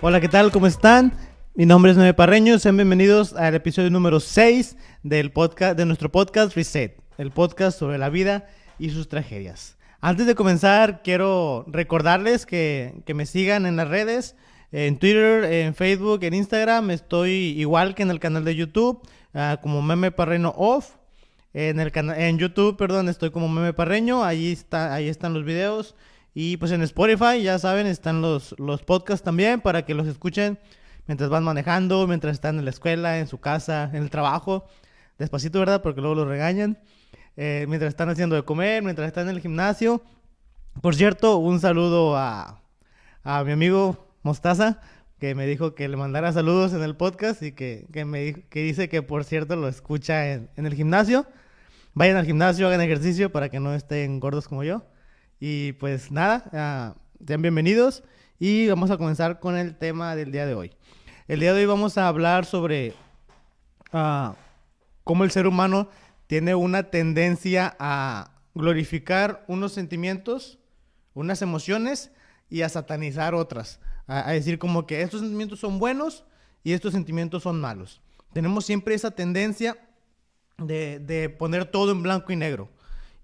Hola, ¿qué tal? ¿Cómo están? Mi nombre es Meme Parreño. Sean bienvenidos al episodio número 6 del podcast, de nuestro podcast Reset, el podcast sobre la vida y sus tragedias. Antes de comenzar, quiero recordarles que me sigan en las redes, en Twitter, en Facebook, en Instagram. Estoy igual que en el canal de YouTube, como Meme Parreño Off. En YouTube, estoy como Meme Parreño. Ahí están los videos. Y pues en Spotify, ya saben, están los podcasts también para que los escuchen mientras van manejando, mientras están en la escuela, en su casa, en el trabajo. Despacito, ¿verdad? Porque luego los regañan. Mientras están haciendo de comer, mientras están en el gimnasio. Por cierto, un saludo a mi amigo Mostaza, que me dijo que le mandara saludos en el podcast y que dice que, por cierto, lo escucha en el gimnasio. Vayan al gimnasio, hagan ejercicio para que no estén gordos como yo. Y pues nada, sean bienvenidos y vamos a comenzar con el tema del día de hoy. El día de hoy vamos a hablar sobre cómo el ser humano tiene una tendencia a glorificar unos sentimientos, unas emociones y a satanizar otras. A decir como que estos sentimientos son buenos y estos sentimientos son malos. Tenemos siempre esa tendencia de poner todo en blanco y negro.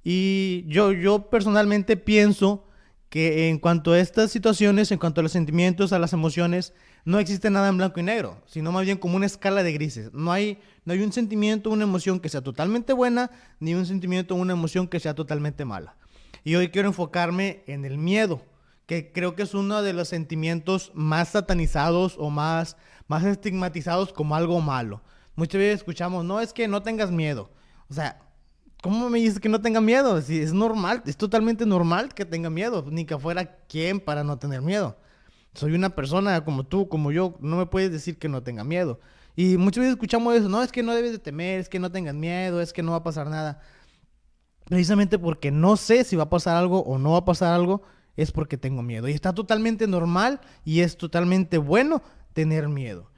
Y yo personalmente pienso que en cuanto a estas situaciones, en cuanto a los sentimientos, a las emociones, no existe nada en blanco y negro, sino más bien como una escala de grises. No hay un sentimiento, una emoción que sea totalmente buena, ni un sentimiento, una emoción que sea totalmente mala. Y hoy quiero enfocarme en el miedo, que creo que es uno de los sentimientos más satanizados o más estigmatizados como algo malo. Muchas veces escuchamos, no, es que no tengas miedo. O sea, ¿cómo me dices que no tenga miedo? Si es normal, es totalmente normal que tenga miedo. Ni que fuera quien para no tener miedo. Soy una persona como tú, como yo. No me puedes decir que no tenga miedo. Y muchas veces escuchamos eso. No, es que no debes de temer, es que no tengas miedo, es que no va a pasar nada. Precisamente porque no sé si va a pasar algo o no va a pasar algo, es porque tengo miedo. Y está totalmente normal y es totalmente bueno tener miedo.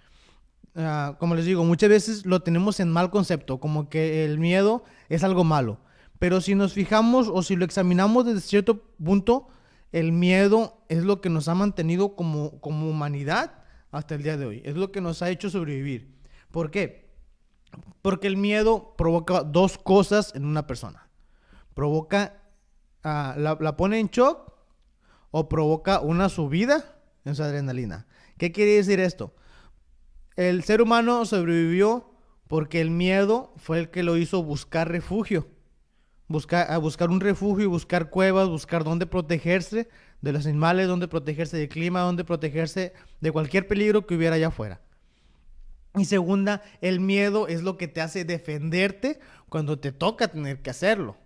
Como les digo, muchas veces lo tenemos en mal concepto, como que el miedo es algo malo. Pero si nos fijamos o si lo examinamos desde cierto punto, el miedo es lo que nos ha mantenido como humanidad hasta el día de hoy. Es lo que nos ha hecho sobrevivir. ¿Por qué? Porque el miedo provoca dos cosas en una persona. La pone en shock o provoca una subida en su adrenalina. ¿Qué quiere decir esto? El ser humano sobrevivió porque el miedo fue el que lo hizo buscar refugio. Buscar un refugio, buscar cuevas, buscar dónde protegerse de los animales, dónde protegerse del clima, dónde protegerse de cualquier peligro que hubiera allá afuera. Y segunda, el miedo es lo que te hace defenderte cuando te toca tener que hacerlo.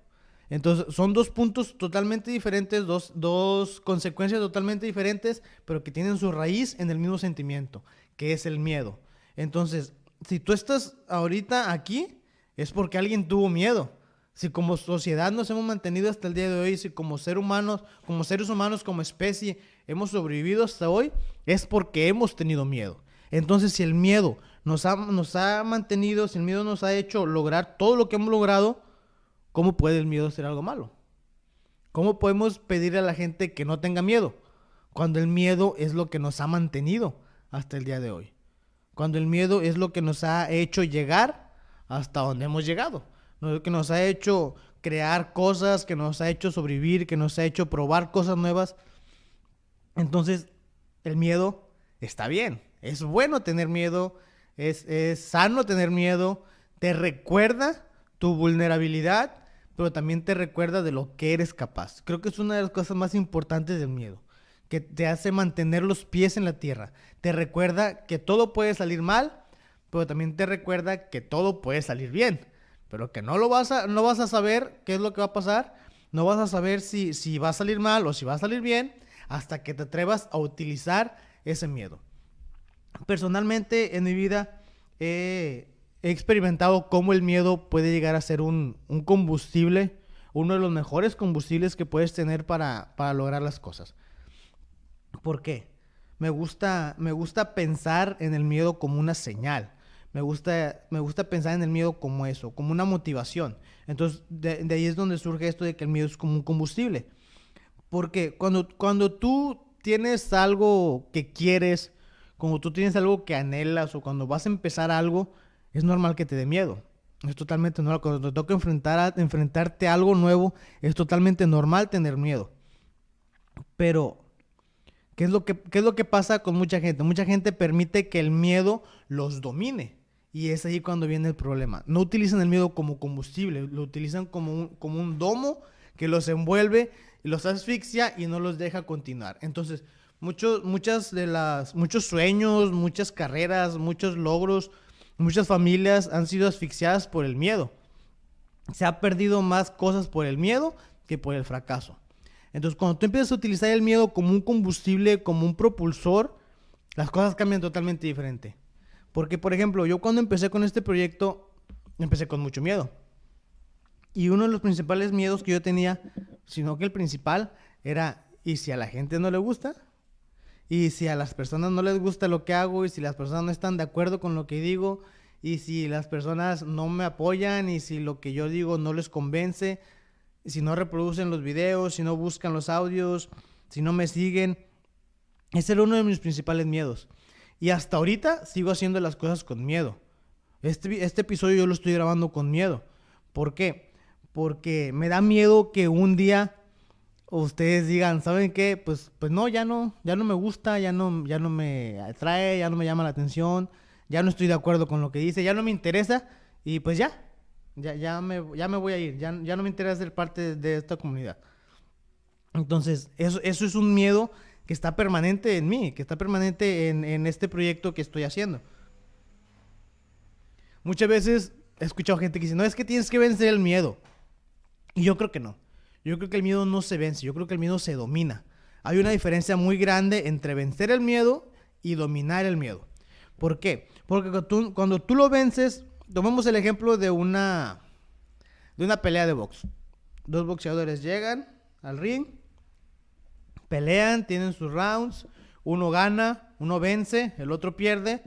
Entonces son dos puntos totalmente diferentes, dos consecuencias totalmente diferentes, pero que tienen su raíz en el mismo sentimiento, que es el miedo. Entonces, si tú estás ahorita aquí, es porque alguien tuvo miedo. Si como sociedad nos hemos mantenido hasta el día de hoy, si como seres humanos, como especie, hemos sobrevivido hasta hoy, es porque hemos tenido miedo. Entonces, si el miedo nos ha mantenido, si el miedo nos ha hecho lograr todo lo que hemos logrado, ¿cómo puede el miedo ser algo malo? ¿Cómo podemos pedirle a la gente que no tenga miedo? Cuando el miedo es lo que nos ha mantenido hasta el día de hoy. Cuando el miedo es lo que nos ha hecho llegar hasta donde hemos llegado. Lo que nos ha hecho crear cosas, que nos ha hecho sobrevivir, que nos ha hecho probar cosas nuevas. Entonces, el miedo está bien. Es bueno tener miedo. Es sano tener miedo. Te recuerda tu vulnerabilidad, pero también te recuerda de lo que eres capaz. Creo que es una de las cosas más importantes del miedo, que te hace mantener los pies en la tierra. Te recuerda que todo puede salir mal, pero también te recuerda que todo puede salir bien, pero que no vas a saber qué es lo que va a pasar, no vas a saber si va a salir mal o si va a salir bien, hasta que te atrevas a utilizar ese miedo. Personalmente, en mi vida, he experimentado cómo el miedo puede llegar a ser un combustible, uno de los mejores combustibles que puedes tener para lograr las cosas. ¿Por qué? Me gusta pensar en el miedo como una señal. Me gusta pensar en el miedo como eso, como una motivación. Entonces, de ahí es donde surge esto de que el miedo es como un combustible. Porque cuando tú tienes algo que quieres, cuando tú tienes algo que anhelas o cuando vas a empezar algo, es normal que te dé miedo. Es totalmente normal. Cuando te toca enfrentarte a algo nuevo, es totalmente normal tener miedo. Pero, qué es lo que pasa con mucha gente? Mucha gente permite que el miedo los domine. Y es ahí cuando viene el problema. No utilizan el miedo como combustible, lo utilizan como un domo que los envuelve y los asfixia y no los deja continuar. Entonces, muchos sueños, muchas carreras, muchos logros, muchas familias han sido asfixiadas por el miedo. Se ha perdido más cosas por el miedo que por el fracaso. Entonces, cuando tú empiezas a utilizar el miedo como un combustible, como un propulsor, las cosas cambian totalmente diferente. Porque, por ejemplo, yo cuando empecé con este proyecto, empecé con mucho miedo. Y uno de los principales miedos que yo tenía, sino que el principal, era, ¿y si a la gente no le gusta? ¿Y si a las personas no les gusta lo que hago? ¿Y si las personas no están de acuerdo con lo que digo? ¿Y si las personas no me apoyan? ¿Y si lo que yo digo no les convence? Si no reproducen los videos, si no buscan los audios, si no me siguen. Ese era uno de mis principales miedos. Y hasta ahorita sigo haciendo las cosas con miedo. Este episodio yo lo estoy grabando con miedo. ¿Por qué? Porque me da miedo que un día ustedes digan, ¿saben qué? Pues no, ya no me gusta, ya no me atrae, ya no me llama la atención, ya no estoy de acuerdo con lo que dice, ya no me interesa y pues ya me voy a ir, ya no me interesa ser parte de esta comunidad. Entonces, eso es un miedo que está permanente en mí, que está permanente en este proyecto que estoy haciendo. Muchas veces he escuchado gente que dice, no, es que tienes que vencer el miedo. Y yo creo que no. Yo creo que el miedo no se vence, yo creo que el miedo se domina. Hay una diferencia muy grande entre vencer el miedo y dominar el miedo. ¿Por qué? Porque cuando tú lo vences, tomemos el ejemplo de una pelea de box. Dos boxeadores llegan al ring, pelean, tienen sus rounds, uno gana, uno vence, el otro pierde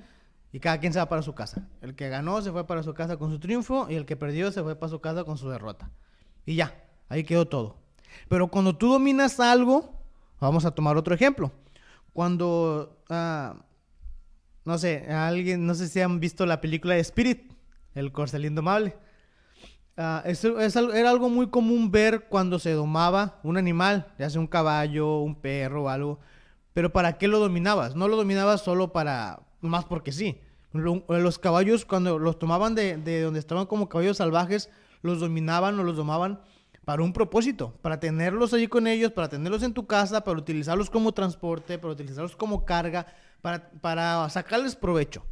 y cada quien se va para su casa. El que ganó se fue para su casa con su triunfo y el que perdió se fue para su casa con su derrota. Y ya, ahí quedó todo. Pero cuando tú dominas algo, vamos a tomar otro ejemplo. Cuando, no sé, no sé si han visto la película de Spirit, el corcel indomable. Era algo muy común ver cuando se domaba un animal, ya sea un caballo, un perro o algo. Pero ¿para qué lo dominabas? No lo dominabas solo más porque sí. Los caballos, cuando los tomaban de donde estaban como caballos salvajes, los dominaban o los domaban para un propósito, para tenerlos allí con ellos, para tenerlos en tu casa, para utilizarlos como transporte, para utilizarlos como carga, para sacarles provecho.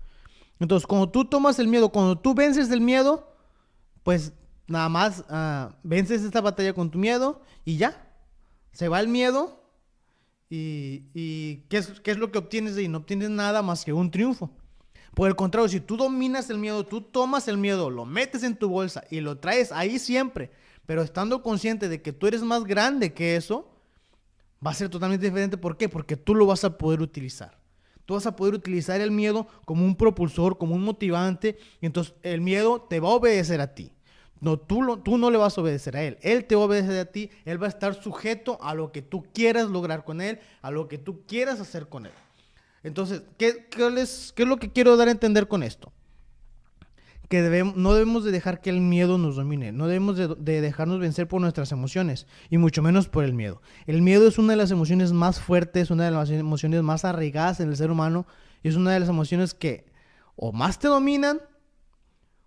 Entonces, cuando tú tomas el miedo, cuando tú vences el miedo, pues nada más vences esta batalla con tu miedo y ya. Se va el miedo y ¿qué es lo que obtienes de ahí? No obtienes nada más que un triunfo. Por el contrario, si tú dominas el miedo, tú tomas el miedo, lo metes en tu bolsa y lo traes ahí siempre, pero estando consciente de que tú eres más grande que eso, va a ser totalmente diferente. ¿Por qué? Porque tú lo vas a poder utilizar. Tú vas a poder utilizar el miedo como un propulsor, como un motivante, y entonces el miedo te va a obedecer a ti. No, tú no le vas a obedecer a él. Él te va a obedecer a ti. Él va a estar sujeto a lo que tú quieras lograr con él, a lo que tú quieras hacer con él. Entonces, ¿qué es lo que quiero dar a entender con esto? Que no debemos de dejar que el miedo nos domine, no debemos de dejarnos vencer por nuestras emociones, y mucho menos por el miedo. El miedo es una de las emociones más fuertes, una de las emociones más arraigadas en el ser humano, y es una de las emociones que o más te dominan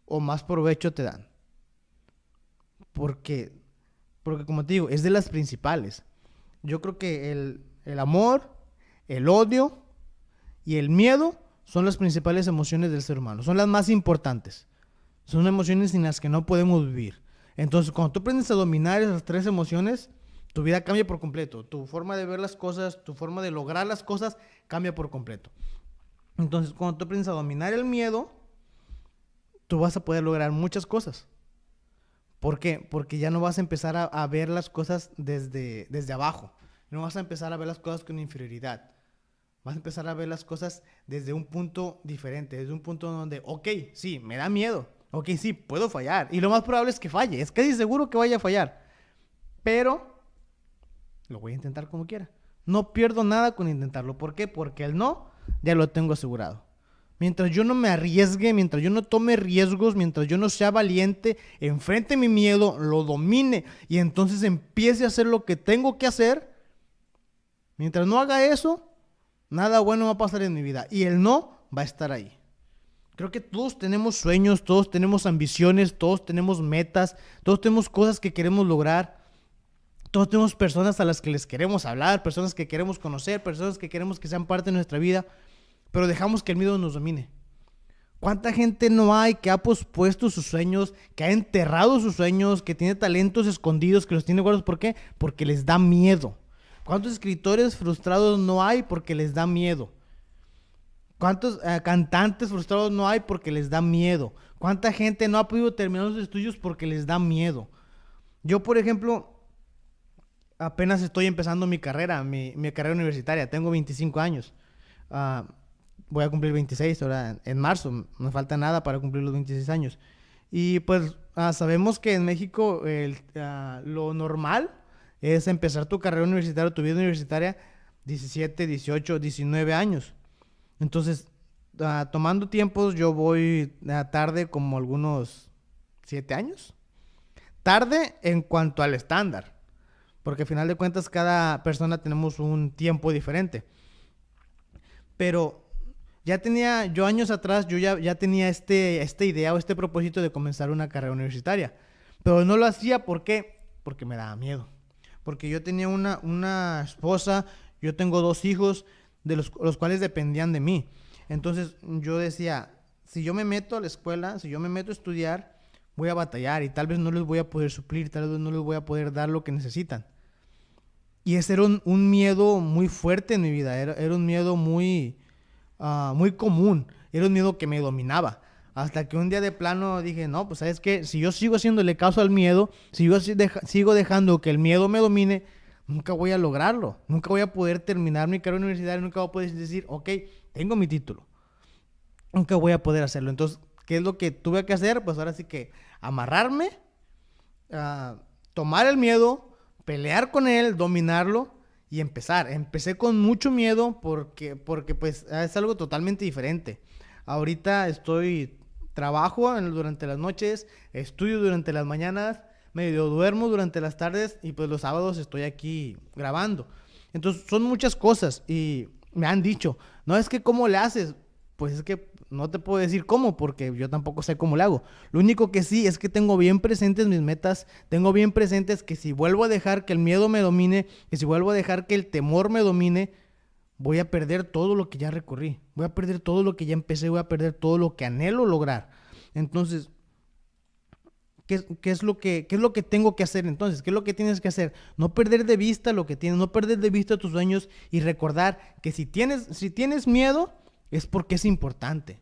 o más provecho te dan. Porque como te digo, es de las principales. Yo creo que el amor, el odio y el miedo son las principales emociones del ser humano. Son las más importantes. Son emociones sin las que no podemos vivir. Entonces, cuando tú aprendes a dominar esas tres emociones, tu vida cambia por completo. Tu forma de ver las cosas, tu forma de lograr las cosas cambia por completo. Entonces, cuando tú aprendes a dominar el miedo, tú vas a poder lograr muchas cosas. ¿Por qué? Porque ya no vas a empezar a ver las cosas desde abajo. No vas a empezar a ver las cosas con inferioridad. vas a empezar a ver las cosas desde un punto diferente, desde un punto donde, ok, sí, me da miedo, ok, sí, puedo fallar, y lo más probable es que falle, es casi seguro que vaya a fallar, pero lo voy a intentar como quiera. No pierdo nada con intentarlo. ¿Por qué? Porque el no ya lo tengo asegurado. Mientras yo no me arriesgue, mientras yo no tome riesgos, mientras yo no sea valiente, enfrente mi miedo, lo domine y entonces empiece a hacer lo que tengo que hacer, mientras no haga eso, nada bueno va a pasar en mi vida y el no va a estar ahí. Creo que todos tenemos sueños, todos tenemos ambiciones, todos tenemos metas, todos tenemos cosas que queremos lograr. Todos tenemos personas a las que les queremos hablar, personas que queremos conocer, personas que queremos que sean parte de nuestra vida, pero dejamos que el miedo nos domine. ¿Cuánta gente no hay que ha pospuesto sus sueños, que ha enterrado sus sueños, que tiene talentos escondidos, que los tiene guardados? ¿Por qué? Porque les da miedo. ¿Cuántos escritores frustrados no hay porque les da miedo? ¿Cuántos cantantes frustrados no hay porque les da miedo? ¿Cuánta gente no ha podido terminar sus estudios porque les da miedo? Yo, por ejemplo, apenas estoy empezando mi carrera, mi carrera universitaria. Tengo 25 años. Uh, Voy a cumplir 26 ahora en marzo. No falta nada para cumplir los 26 años. Y pues sabemos que en México lo normal es empezar tu carrera universitaria, tu vida universitaria, 17, 18, 19 años. Entonces, tomando tiempos, yo voy tarde como algunos 7 años. Tarde en cuanto al estándar. Porque al final de cuentas cada persona tenemos un tiempo diferente. Pero ya tenía, yo años atrás, yo ya tenía esta idea o este propósito de comenzar una carrera universitaria. Pero no lo hacía, ¿por qué? Porque me daba miedo. Porque yo tenía una esposa, yo tengo 2 hijos, de los cuales dependían de mí. Entonces yo decía, si yo me meto a la escuela, si yo me meto a estudiar, voy a batallar y tal vez no les voy a poder suplir, tal vez no les voy a poder dar lo que necesitan. Y ese era un miedo muy fuerte en mi vida, era un miedo muy común, era un miedo que me dominaba. Hasta que un día de plano dije, no, pues ¿sabes qué? Si yo sigo haciéndole caso al miedo, si yo sigo dejando que el miedo me domine, nunca voy a lograrlo. Nunca voy a poder terminar mi carrera universitaria, nunca voy a poder decir, ok, tengo mi título. Nunca voy a poder hacerlo. Entonces, ¿qué es lo que tuve que hacer? Pues ahora sí que amarrarme, tomar el miedo, pelear con él, dominarlo y empezar. Empecé con mucho miedo porque pues es algo totalmente diferente. Ahorita trabajo durante las noches, estudio durante las mañanas, medio duermo durante las tardes y pues los sábados estoy aquí grabando. Entonces son muchas cosas y me han dicho, no es que ¿cómo le haces? Pues es que no te puedo decir cómo, porque yo tampoco sé cómo le hago. Lo único que sí es que tengo bien presentes mis metas, tengo bien presentes que si vuelvo a dejar que el miedo me domine, que si vuelvo a dejar que el temor me domine, voy a perder todo lo que ya recorrí, voy a perder todo lo que ya empecé, voy a perder todo lo que anhelo lograr. Entonces, ¿qué es lo que tengo que hacer entonces? ¿Qué es lo que tienes que hacer? No perder de vista lo que tienes, no perder de vista tus sueños y recordar que si tienes miedo, es porque es importante.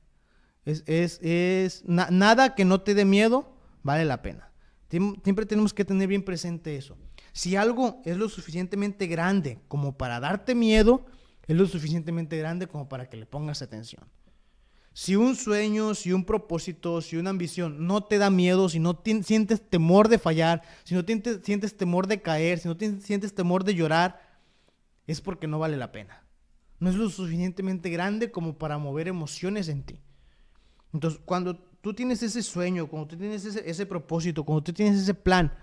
Nada que no te dé miedo vale la pena. Siempre tenemos que tener bien presente eso. Si algo es lo suficientemente grande como para darte miedo, es lo suficientemente grande como para que le pongas atención. Si un sueño, si un propósito, si una ambición no te da miedo, si no sientes temor de fallar, si no sientes temor de caer, si no sientes temor de llorar, es porque no vale la pena. No es lo suficientemente grande como para mover emociones en ti. Entonces, cuando tú tienes ese sueño, cuando tú tienes ese propósito, cuando tú tienes ese plan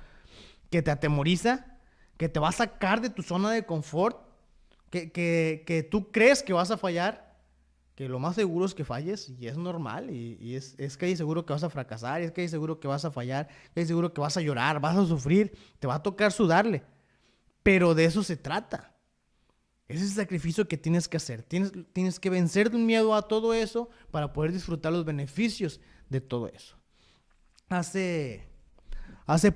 que te atemoriza, que te va a sacar de tu zona de confort, que tú crees que vas a fallar, que lo más seguro es que falles y es normal y es que hay seguro que vas a fracasar, es que hay seguro que vas a fallar, es seguro que vas a llorar, vas a sufrir, te va a tocar sudarle. Pero de eso se trata. Ese es el sacrificio que tienes que hacer. Tienes que vencer el miedo a todo eso para poder disfrutar los beneficios de todo eso. Hace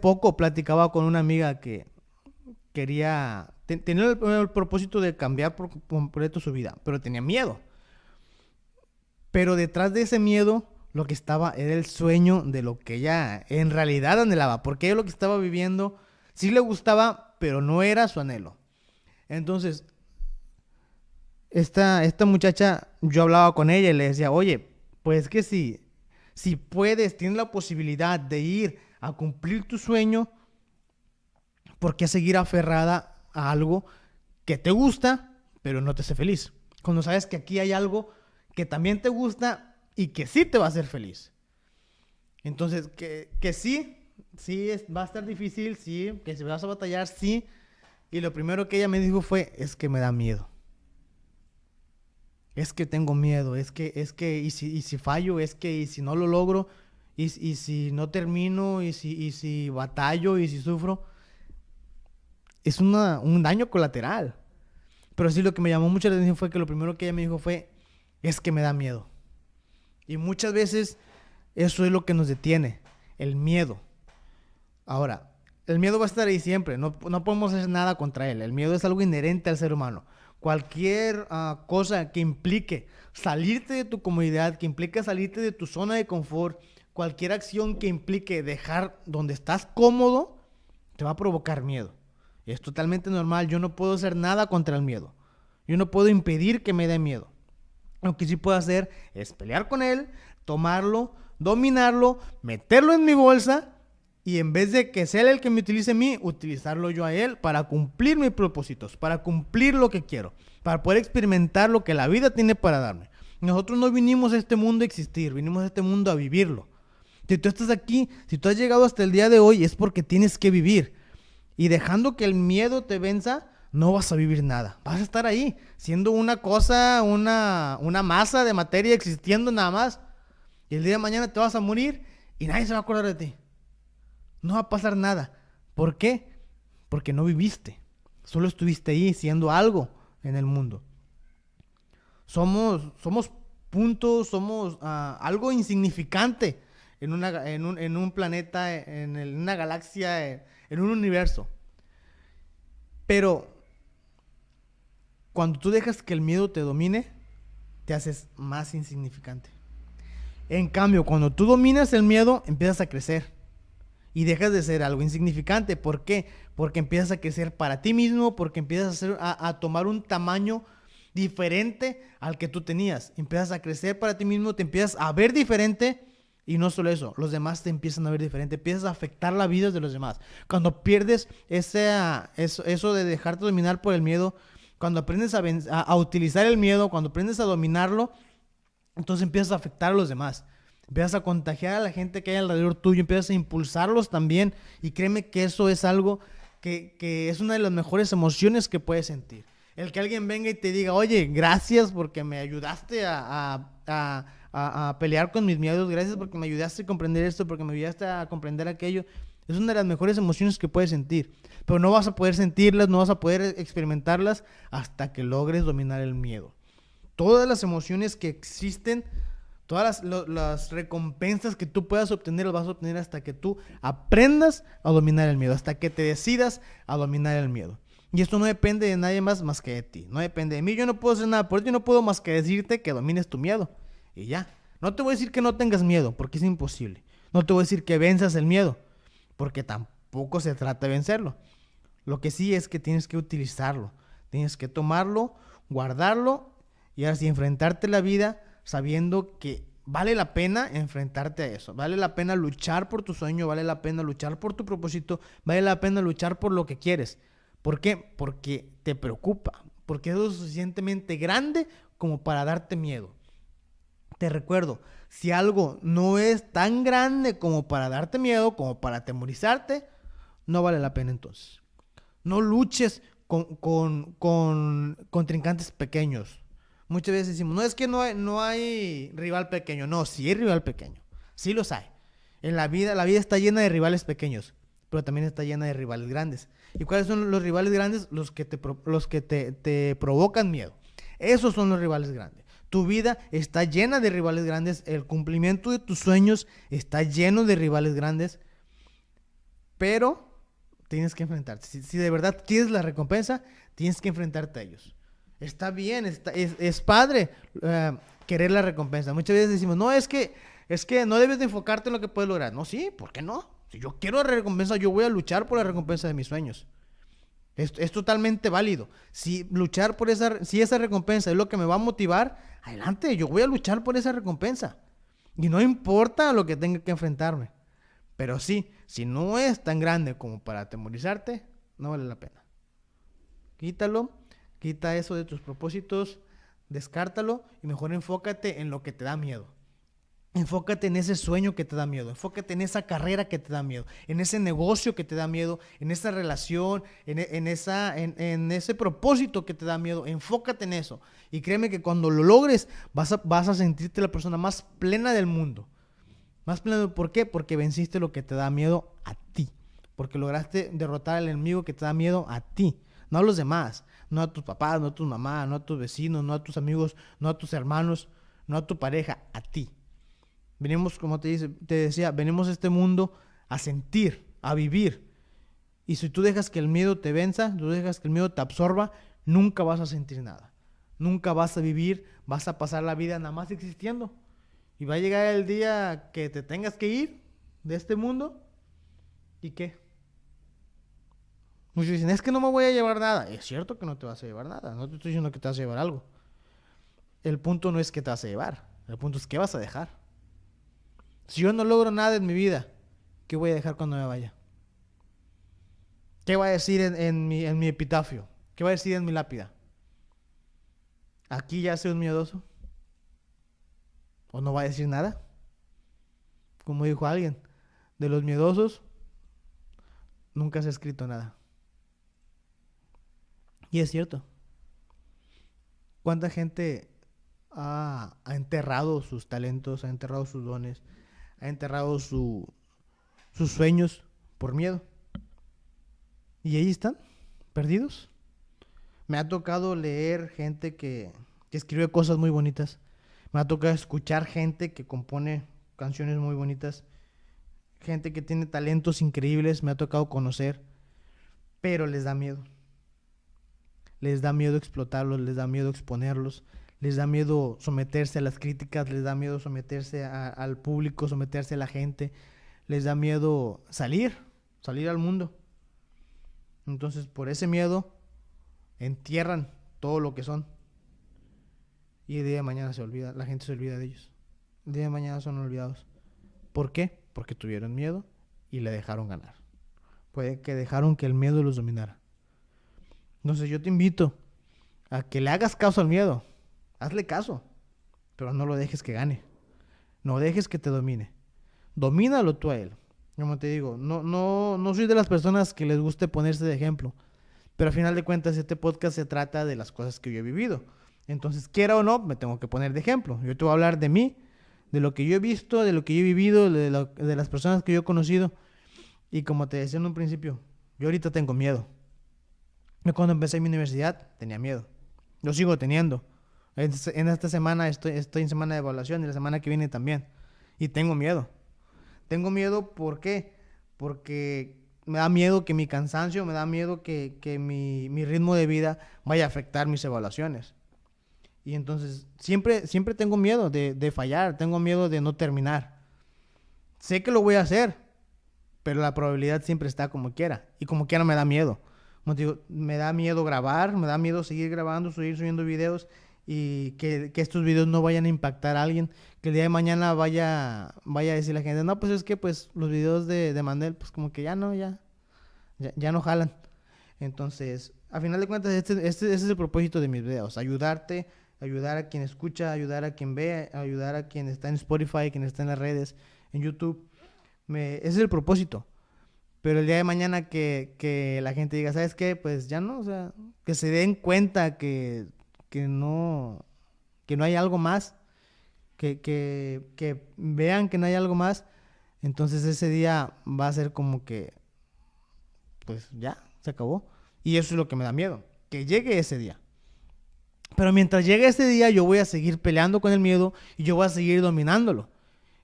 poco platicaba con una amiga que tenía el propósito de cambiar por completo su vida, pero tenía miedo. Pero detrás de ese miedo, lo que estaba era el sueño de lo que ella en realidad anhelaba, porque ella lo que estaba viviendo sí le gustaba, pero no era su anhelo. Entonces, esta muchacha, yo hablaba con ella y le decía, oye, pues que si puedes, tienes la posibilidad de ir a cumplir tu sueño, ¿por qué seguir aferrada a algo que te gusta, pero no te hace feliz? Cuando sabes que aquí hay algo que también te gusta y que sí te va a hacer feliz. Entonces, que sí va a estar difícil, sí, que se vas a batallar, sí. Y lo primero que ella me dijo fue, es que me da miedo. Es que tengo miedo, y si fallo, y si no lo logro, y si no termino, y si batallo, y si sufro, es un daño colateral. Pero sí, lo que me llamó mucho la atención fue que lo primero que ella me dijo fue, es que me da miedo. Y muchas veces eso es lo que nos detiene, el miedo. Ahora, el miedo va a estar ahí siempre, no podemos hacer nada contra él. El miedo es algo inherente al ser humano. Cualquier cosa que implique salirte de tu comodidad, que implique salirte de tu zona de confort, cualquier acción que implique dejar donde estás cómodo, te va a provocar miedo. Es totalmente normal, yo no puedo hacer nada contra el miedo. Yo no puedo impedir que me dé miedo. Lo que sí puedo hacer es pelear con él, tomarlo, dominarlo, meterlo en mi bolsa y en vez de que sea él el que me utilice a mí, utilizarlo yo a él para cumplir mis propósitos, para cumplir lo que quiero, para poder experimentar lo que la vida tiene para darme. Nosotros no vinimos a este mundo a existir, vinimos a este mundo a vivirlo. Si tú estás aquí, si tú has llegado hasta el día de hoy, es porque tienes que vivir. Y dejando que el miedo te venza, no vas a vivir nada. Vas a estar ahí, siendo una cosa, una masa de materia existiendo nada más. Y el día de mañana te vas a morir y nadie se va a acordar de ti. No va a pasar nada. ¿Por qué? Porque no viviste. Solo estuviste ahí siendo algo en el mundo. Somos puntos, somos algo insignificante en un planeta, en una galaxia, en un universo. Pero cuando tú dejas que el miedo te domine, te haces más insignificante. En cambio, cuando tú dominas el miedo, empiezas a crecer y dejas de ser algo insignificante. ¿Por qué? Porque empiezas a crecer para ti mismo, porque empiezas a tomar un tamaño diferente al que tú tenías. Empiezas a crecer para ti mismo, te empiezas a ver diferente. Y no solo eso, los demás te empiezan a ver diferente, empiezas a afectar la vida de los demás. Cuando pierdes eso de dejarte dominar por el miedo, cuando aprendes a utilizar el miedo, cuando aprendes a dominarlo, entonces empiezas a afectar a los demás. Empiezas a contagiar a la gente que hay alrededor tuyo, empiezas a impulsarlos también. Y créeme que eso es algo que es una de las mejores emociones que puedes sentir. El que alguien venga y te diga, oye, gracias porque me ayudaste a pelear con mis miedos, gracias porque me ayudaste a comprender esto, porque me ayudaste a comprender aquello. Es una de las mejores emociones que puedes sentir. Pero no vas a poder sentirlas, no vas a poder experimentarlas hasta que logres dominar el miedo. Todas las emociones que existen, todas las recompensas que tú puedas obtener, las vas a obtener hasta que tú aprendas a dominar el miedo, hasta que te decidas a dominar el miedo. Y esto no depende de nadie más que de ti. No depende de mí. Yo no puedo hacer nada por ti. Yo no puedo más que decirte que domines tu miedo. Y ya. No te voy a decir que no tengas miedo, porque es imposible. No te voy a decir que venzas el miedo, porque tampoco se trata de vencerlo. Lo que sí es que tienes que utilizarlo. Tienes que tomarlo, guardarlo y así enfrentarte a la vida sabiendo que vale la pena enfrentarte a eso. Vale la pena luchar por tu sueño, vale la pena luchar por tu propósito, vale la pena luchar por lo que quieres. ¿Por qué? Porque te preocupa, porque es lo suficientemente grande como para darte miedo. Te recuerdo, si algo no es tan grande como para darte miedo, como para atemorizarte, no vale la pena entonces. No luches con contrincantes pequeños. Muchas veces decimos, no es que no hay rival pequeño. No, sí hay rival pequeño. Sí los hay. En la vida está llena de rivales pequeños, pero también está llena de rivales grandes. ¿Y cuáles son los rivales grandes? Los que te provocan miedo. Esos son los rivales grandes. Tu vida está llena de rivales grandes. El cumplimiento de tus sueños está lleno de rivales grandes. Pero tienes que enfrentarte. Si de verdad quieres la recompensa, tienes que enfrentarte a ellos. Está bien, es padre querer la recompensa. Muchas veces decimos, no, es que no debes de enfocarte en lo que puedes lograr. No, sí, ¿por qué no? Si yo quiero la recompensa, yo voy a luchar por la recompensa de mis sueños. Es totalmente válido. Si luchar por si esa recompensa es lo que me va a motivar, adelante, yo voy a luchar por esa recompensa. Y no importa lo que tenga que enfrentarme. Pero sí, si no es tan grande como para atemorizarte, no vale la pena. Quítalo, quita eso de tus propósitos, descártalo y mejor enfócate en lo que te da miedo. Enfócate en ese sueño que te da miedo, enfócate en esa carrera que te da miedo, en ese negocio que te da miedo, en esa relación, en ese propósito que te da miedo. Enfócate en eso y créeme que cuando lo logres vas a sentirte la persona más plena del mundo. Más plena, ¿por qué? Porque venciste lo que te da miedo a ti, porque lograste derrotar al enemigo que te da miedo a ti, no a los demás, no a tus papás, no a tus mamás, no a tus vecinos, no a tus amigos, no a tus hermanos, no a tu pareja, a ti. Venimos, como te decía, venimos a este mundo a sentir, a vivir. Y si tú dejas que el miedo te venza, tú dejas que el miedo te absorba, nunca vas a sentir nada. Nunca vas a vivir, vas a pasar la vida nada más existiendo. Y va a llegar el día que te tengas que ir de este mundo. ¿Y qué? Muchos dicen, es que no me voy a llevar nada. Es cierto que no te vas a llevar nada. No te estoy diciendo que te vas a llevar algo. El punto no es qué te vas a llevar. El punto es qué vas a dejar. Si yo no logro nada en mi vida, ¿qué voy a dejar cuando me vaya? ¿Qué va a decir en mi epitafio? ¿Qué va a decir en mi lápida? ¿Aquí ya soy un miedoso? ¿O no va a decir nada? Como dijo alguien, de los miedosos nunca se ha escrito nada. Y es cierto. ¿Cuánta gente ha enterrado sus talentos, ha enterrado sus dones, ha enterrado sus sueños por miedo? Y ahí están, perdidos. Me ha tocado leer gente que escribe cosas muy bonitas. Me ha tocado escuchar gente que compone canciones muy bonitas. Gente que tiene talentos increíbles, me ha tocado conocer. Pero les da miedo. Les da miedo explotarlos, les da miedo exponerlos. Les da miedo someterse a las críticas, les da miedo someterse al público, someterse a la gente. Les da miedo salir al mundo. Entonces, por ese miedo, entierran todo lo que son. Y el día de mañana la gente se olvida de ellos. El día de mañana son olvidados. ¿Por qué? Porque tuvieron miedo y le dejaron ganar. Puede que dejaron que el miedo los dominara. Entonces yo te invito a que le hagas caso al miedo. Hazle caso, pero no lo dejes que gane. No dejes que te domine. Domínalo tú a él. Como te digo, no soy de las personas que les guste ponerse de ejemplo. Pero al final de cuentas este podcast se trata de las cosas que yo he vivido. Entonces, quiera o no, me tengo que poner de ejemplo. Yo te voy a hablar de mí, de lo que yo he visto, de lo que yo he vivido, de las personas que yo he conocido. Y como te decía en un principio, yo ahorita tengo miedo. Yo cuando empecé mi universidad tenía miedo. Lo sigo teniendo. En esta semana estoy en semana de evaluación y la semana que viene también. Y tengo miedo. Tengo miedo, ¿por qué? Porque me da miedo que mi cansancio, me da miedo que mi ritmo de vida vaya a afectar mis evaluaciones. Y entonces siempre tengo miedo de fallar, tengo miedo de no terminar. Sé que lo voy a hacer, pero la probabilidad siempre está como quiera. Y como quiera me da miedo. Como te digo, me da miedo grabar, me da miedo seguir grabando, seguir subiendo videos y que estos videos no vayan a impactar a alguien. Que el día de mañana vaya a decir la gente, no, pues es que pues los videos de Mandel, pues como que ya no jalan. Entonces, a final de cuentas, este es el propósito de mis videos. Ayudarte, ayudar a quien escucha, ayudar a quien ve, ayudar a quien está en Spotify, quien está en las redes, en YouTube. Ese es el propósito. Pero el día de mañana que la gente diga, ¿sabes qué? Pues ya no, o sea, que se den cuenta que no hay algo más, que vean que no hay algo más, entonces ese día va a ser como que, pues ya, se acabó. Y eso es lo que me da miedo, que llegue ese día. Pero mientras llegue ese día, yo voy a seguir peleando con el miedo y yo voy a seguir dominándolo.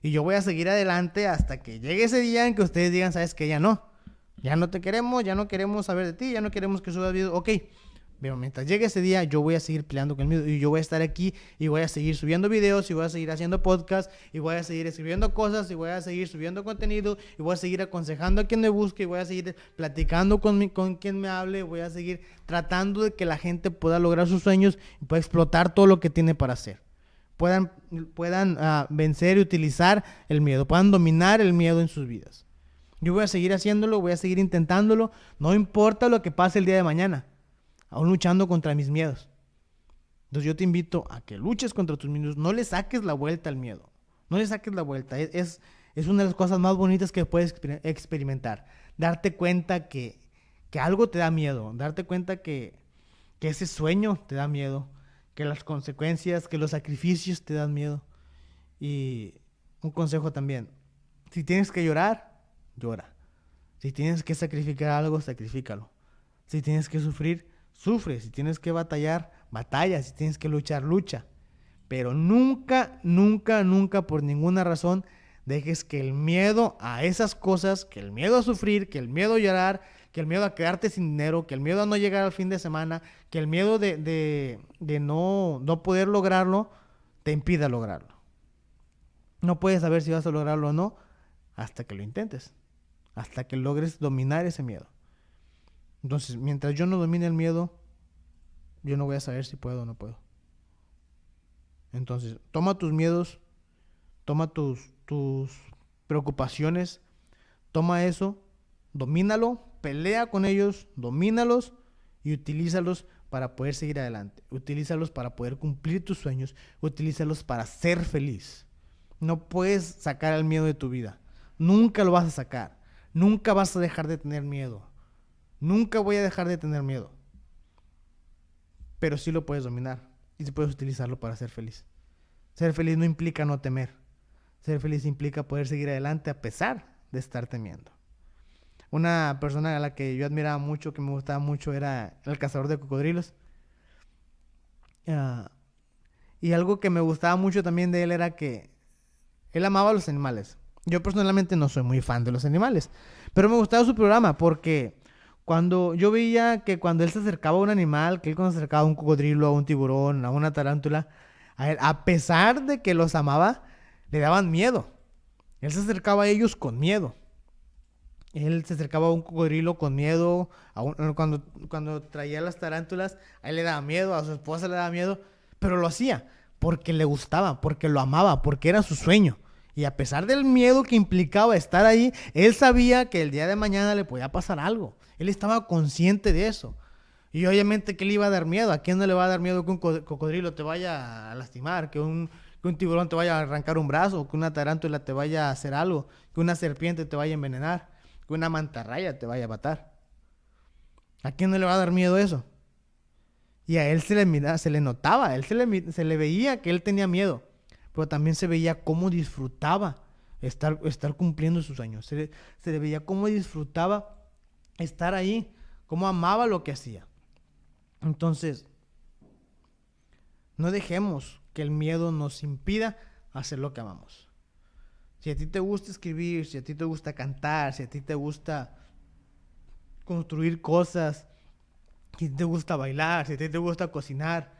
Y yo voy a seguir adelante hasta que llegue ese día en que ustedes digan, ¿sabes qué? Ya no te queremos, ya no queremos saber de ti, ya no queremos que subas videos. Ok, Pero mientras llegue ese día, yo voy a seguir peleando con el miedo. Y yo voy a estar aquí y voy a seguir subiendo videos y voy a seguir haciendo podcasts y voy a seguir escribiendo cosas y voy a seguir subiendo contenido y voy a seguir aconsejando a quien me busque y voy a seguir platicando con quien me hable. Voy a seguir tratando de que la gente pueda lograr sus sueños y pueda explotar todo lo que tiene para hacer. Puedan vencer y utilizar el miedo. Puedan dominar el miedo en sus vidas. Yo voy a seguir haciéndolo, voy a seguir intentándolo. No importa lo que pase el día de mañana. Aún luchando contra mis miedos. Entonces yo te invito a que luches contra tus miedos. No le saques la vuelta al miedo. No le saques la vuelta. Es una de las cosas más bonitas que puedes experimentar. Darte cuenta que algo te da miedo. Darte cuenta que ese sueño te da miedo. Que las consecuencias, que los sacrificios te dan miedo. Y un consejo también. Si tienes que llorar, llora. Si tienes que sacrificar algo, sacrifícalo. Si tienes que sufrir, sufre. Si tienes que batallar, batalla. Si tienes que luchar, lucha. Pero nunca, nunca, nunca por ninguna razón dejes que el miedo a esas cosas, que el miedo a sufrir, que el miedo a llorar, que el miedo a quedarte sin dinero, que el miedo a no llegar al fin de semana, que el miedo de no poder lograrlo, te impida lograrlo. No puedes saber si vas a lograrlo o no hasta que lo intentes. Hasta que logres dominar ese miedo. Entonces, mientras yo no domine el miedo, yo no voy a saber si puedo o no puedo. Entonces, toma tus miedos, toma tus preocupaciones, toma eso, domínalo, pelea con ellos, domínalos y utilízalos para poder seguir adelante. Utilízalos para poder cumplir tus sueños, utilízalos para ser feliz. No puedes sacar el miedo de tu vida. Nunca lo vas a sacar. Nunca vas a dejar de tener miedo. Nunca voy a dejar de tener miedo. Pero sí lo puedes dominar y sí puedes utilizarlo para ser feliz. Ser feliz no implica no temer. Ser feliz implica poder seguir adelante a pesar de estar temiendo. Una persona a la que yo admiraba mucho, que me gustaba mucho, era el cazador de cocodrilos. Y algo que me gustaba mucho también de él era que él amaba a los animales. Yo personalmente no soy muy fan de los animales, pero me gustaba su programa porque cuando yo veía que cuando él se acercaba a un animal, que él cuando se acercaba a un cocodrilo, a un tiburón, a una tarántula, a él, a pesar de que los amaba, le daban miedo. Él se acercaba a ellos con miedo. Él se acercaba a un cocodrilo con miedo. Cuando traía las tarántulas, a él le daba miedo, a su esposa le daba miedo, pero lo hacía porque le gustaba, porque lo amaba, porque era su sueño. Y a pesar del miedo que implicaba estar ahí, él sabía que el día de mañana le podía pasar algo. Él estaba consciente de eso. Y obviamente, ¿qué le iba a dar miedo? ¿A quién no le va a dar miedo que un cocodrilo te vaya a lastimar? Que un tiburón te vaya a arrancar un brazo, que una tarántula te vaya a hacer algo, que una serpiente te vaya a envenenar, que una mantarraya te vaya a matar. ¿A quién no le va a dar miedo eso? Y a él se le notaba, a él se le veía que él tenía miedo, pero también se veía cómo disfrutaba estar cumpliendo sus sueños. Se le veía cómo disfrutaba estar ahí, cómo amaba lo que hacía. Entonces, no dejemos que el miedo nos impida hacer lo que amamos. Si a ti te gusta escribir, si a ti te gusta cantar, si a ti te gusta construir cosas, si a ti te gusta bailar, si a ti te gusta cocinar,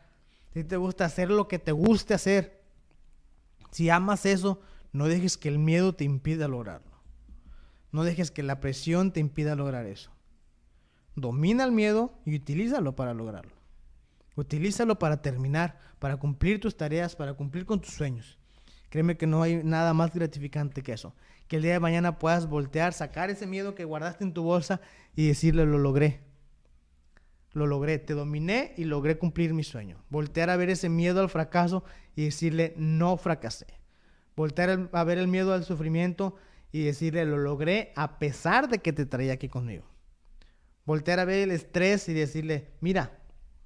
si a ti te gusta hacer lo que te guste hacer, si amas eso, no dejes que el miedo te impida lograrlo. No dejes que la presión te impida lograr eso. Domina el miedo y utilízalo para lograrlo. Utilízalo para terminar, para cumplir tus tareas, para cumplir con tus sueños. Créeme que no hay nada más gratificante que eso. Que el día de mañana puedas voltear, sacar ese miedo que guardaste en tu bolsa y decirle: lo logré. Lo logré, te dominé y logré cumplir mi sueño. Voltear a ver ese miedo al fracaso y decirle: no fracasé. Voltear a ver el miedo al sufrimiento y decirle: lo logré a pesar de que te traía aquí conmigo. Voltear a ver el estrés y decirle: mira,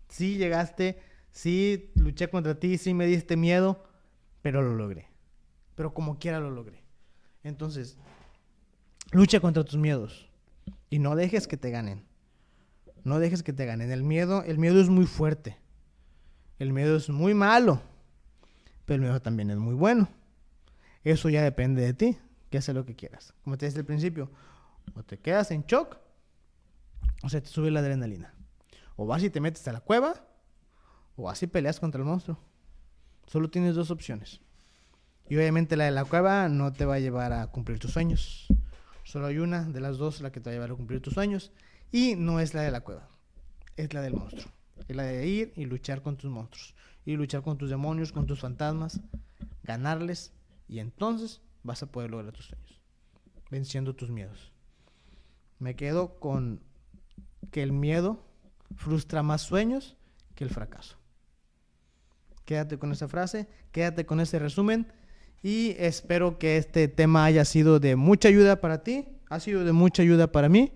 sí llegaste, sí luché contra ti, sí me diste miedo, pero lo logré. Pero como quiera lo logré. Entonces, lucha contra tus miedos y no dejes que te ganen. No dejes que te ganen. El miedo es muy fuerte. El miedo es muy malo, pero el miedo también es muy bueno. Eso ya depende de ti, que haces lo que quieras. Como te dije al principio, o te quedas en shock o se te sube la adrenalina. O vas y te metes a la cueva, o vas y peleas contra el monstruo. Solo tienes 2 opciones. Y obviamente la de la cueva no te va a llevar a cumplir tus sueños. Solo hay una de las 2 la que te va a llevar a cumplir tus sueños. Y no es la de la cueva, es la del monstruo. Es la de ir y luchar con tus monstruos. Y luchar con tus demonios, con tus fantasmas. Ganarles. Y entonces vas a poder lograr tus sueños. Venciendo tus miedos. Me quedo con que el miedo frustra más sueños que el fracaso. Quédate con esa frase, quédate con ese resumen y espero que este tema haya sido de mucha ayuda para ti. Ha sido de mucha ayuda para mí.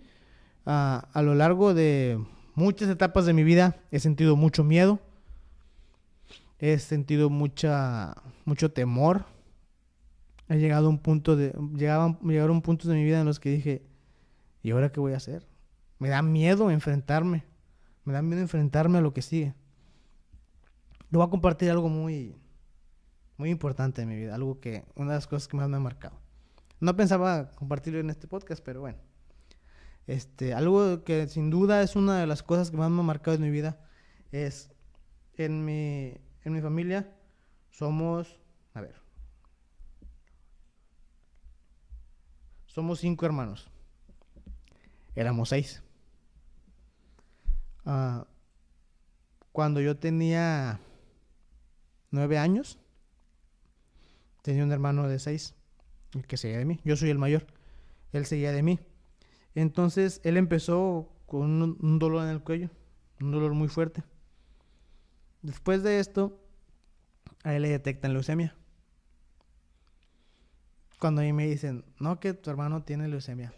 A lo largo de muchas etapas de mi vida he sentido mucho miedo. He sentido mucho temor. Llegaron puntos de mi vida en los que dije, ¿y ahora qué voy a hacer? Me da miedo enfrentarme. Me da miedo enfrentarme a lo que sigue. Le voy a compartir algo muy importante en mi vida. Una de las cosas que más me ha marcado. No pensaba compartirlo en este podcast, pero bueno. Algo que sin duda es una de las cosas que más me ha marcado en mi vida es en mi familia somos 5 hermanos. Éramos 6. Cuando yo tenía 9 años, tenía un hermano de 6, el que seguía de mí. Yo soy el mayor, él seguía de mí. Entonces, él empezó con un dolor en el cuello, un dolor muy fuerte. Después de esto, a él le detectan leucemia. Cuando a mí me dicen, no, que tu hermano tiene leucemia,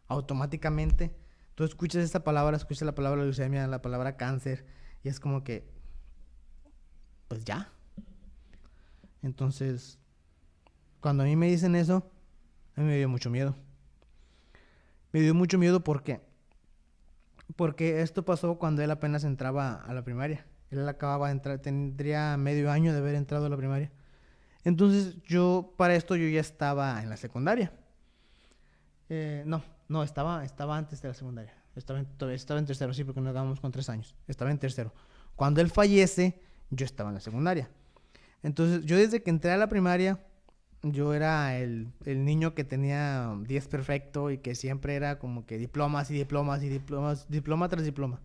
automáticamente tú escuchas la palabra leucemia, la palabra cáncer, y es como que, pues ya. Entonces, cuando a mí me dicen eso, a mí me dio mucho miedo. Me dio mucho miedo, ¿por qué? Porque esto pasó cuando él apenas entraba a la primaria. Él acababa de entrar, tendría medio año de haber entrado a la primaria. Entonces, para esto yo ya estaba en la secundaria. No, estaba antes de la secundaria. Estaba en tercero, sí, porque nos acabamos con 3 años. Estaba en tercero. Cuando él fallece, yo estaba en la secundaria. Entonces, yo desde que entré a la primaria, yo era el niño que tenía 10 perfecto y que siempre era como que diplomas y diplomas y diplomas, diploma tras diploma.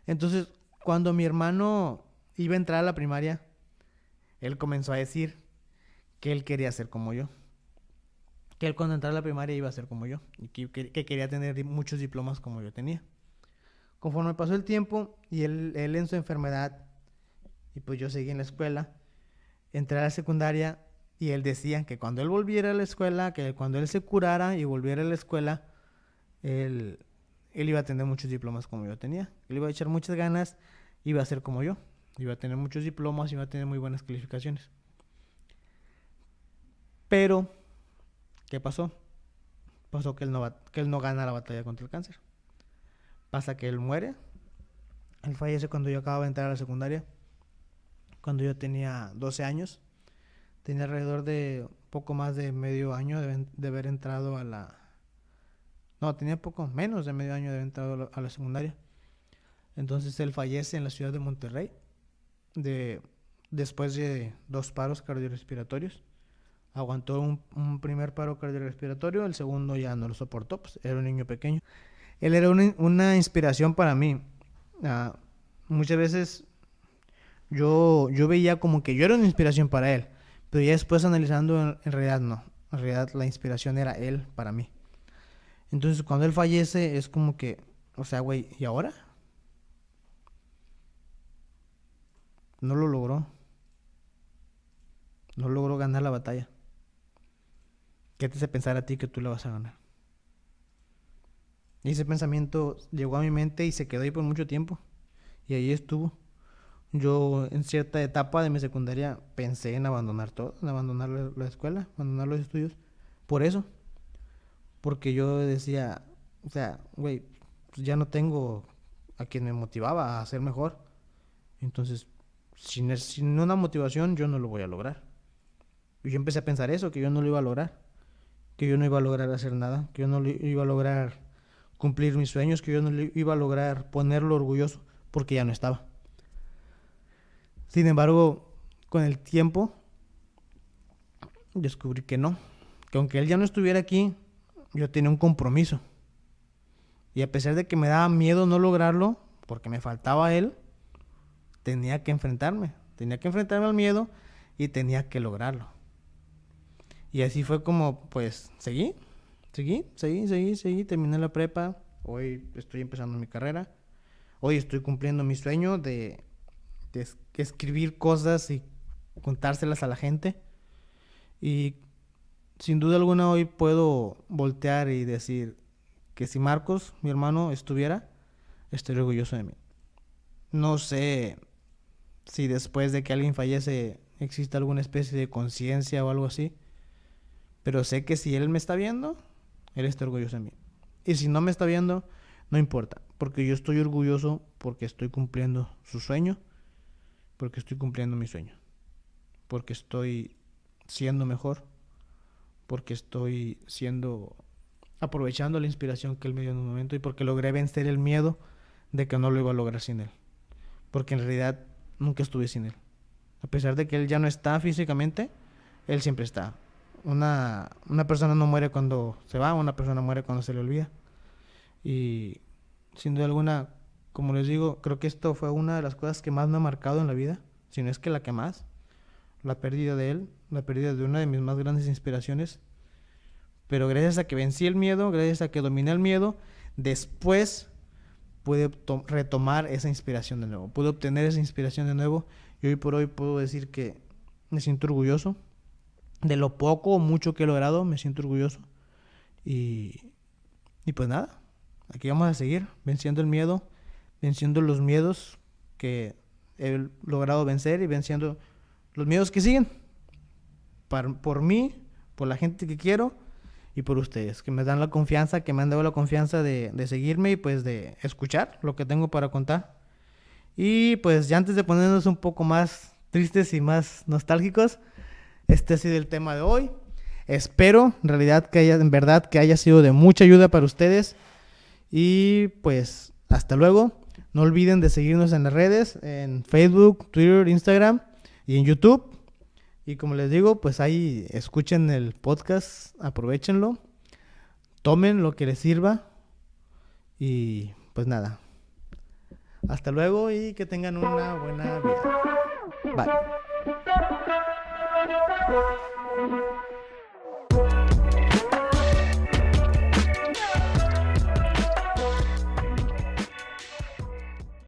Entonces, cuando mi hermano iba a entrar a la primaria, él comenzó a decir que él quería ser como yo. Que él cuando entrara a la primaria iba a ser como yo. Y que quería tener muchos diplomas como yo tenía. Conforme pasó el tiempo y él en su enfermedad, y pues yo seguí en la escuela, entré a la secundaria y él decía que cuando él volviera a la escuela, que cuando él se curara y volviera a la escuela, él iba a tener muchos diplomas como yo tenía. Él iba a echar muchas ganas, iba a ser como yo. Iba a tener muchos diplomas, iba a tener muy buenas calificaciones. Pero, ¿qué pasó? Pasó que él no gana la batalla contra el cáncer. Pasa que él muere. Él fallece cuando yo acababa de entrar a la secundaria. Cuando yo tenía 12 años. Tenía alrededor de poco más de medio año de haber entrado a la... No, tenía poco menos de medio año de haber entrado a la secundaria. Entonces él fallece en la ciudad de Monterrey. Después de 2 paros cardiorrespiratorios. Aguantó un primer paro cardiorrespiratorio, el segundo ya no lo soportó, pues era un niño pequeño. Él era una inspiración para mí. Muchas veces yo veía como que yo era una inspiración para él, pero ya después analizando, en realidad no. En realidad la inspiración era él para mí. Entonces cuando él fallece es como que, o sea, güey, ¿y ahora? No lo logró. No logró ganar la batalla. ¿Qué te hace pensar a ti que tú la vas a ganar? Y ese pensamiento llegó a mi mente y se quedó ahí por mucho tiempo. Y ahí estuvo. Yo en cierta etapa de mi secundaria pensé en abandonar todo, en abandonar la escuela, abandonar los estudios. Por eso. Porque yo decía, o sea, güey, pues ya no tengo a quien me motivaba a ser mejor. Entonces, sin una motivación yo no lo voy a lograr. Y yo empecé a pensar eso, que yo no lo iba a lograr. Que yo no iba a lograr hacer nada. Que yo no iba a lograr cumplir mis sueños, que yo no le iba a lograr ponerlo orgulloso porque ya no estaba. Sin embargo, con el tiempo descubrí que no, que aunque él ya no estuviera aquí, yo tenía un compromiso. Y a pesar de que me daba miedo no lograrlo, porque me faltaba él, tenía que enfrentarme al miedo y tenía que lograrlo. Y así fue como, pues, seguí, terminé la prepa, hoy estoy empezando mi carrera, hoy estoy cumpliendo mi sueño de escribir cosas y contárselas a la gente. Y sin duda alguna hoy puedo voltear y decir que si Marcos, mi hermano, estuviera, estaría orgulloso de mí. No sé si después de que alguien fallece existe alguna especie de conciencia o algo así, pero sé que si él me está viendo, él está orgulloso de mí. Y si no me está viendo, no importa, porque yo estoy orgulloso porque estoy cumpliendo su sueño, porque estoy cumpliendo mi sueño, porque estoy siendo mejor, porque estoy aprovechando la inspiración que él me dio en un momento y porque logré vencer el miedo de que no lo iba a lograr sin él. Porque en realidad nunca estuve sin él. A pesar de que él ya no está físicamente, él siempre está. Una persona no muere cuando se va, una persona muere cuando se le olvida. Y sin duda alguna, como les digo, creo que esto fue una de las cosas que más me ha marcado en la vida, si no es que la que más. La pérdida de él, la pérdida de una de mis más grandes inspiraciones. Pero gracias a que vencí el miedo, gracias a que dominé el miedo, después pude retomar esa inspiración de nuevo. Pude obtener esa inspiración de nuevo y hoy por hoy puedo decir que me siento orgulloso de lo poco o mucho que he logrado, me siento orgulloso. Y pues nada, aquí vamos a seguir venciendo el miedo, venciendo los miedos que he logrado vencer y venciendo los miedos que siguen. Por mí, por la gente que quiero y por ustedes, que me dan la confianza, que me han dado la confianza de seguirme y pues de escuchar lo que tengo para contar. Y pues ya antes de ponernos un poco más tristes y más nostálgicos, este ha sido el tema de hoy. Espero en verdad que haya sido de mucha ayuda para ustedes. Y pues hasta luego. No olviden de seguirnos en las redes, en Facebook, Twitter, Instagram y en YouTube. Y como les digo, pues ahí escuchen el podcast, aprovéchenlo, tomen lo que les sirva y pues nada. Hasta luego y que tengan una buena vida. Bye.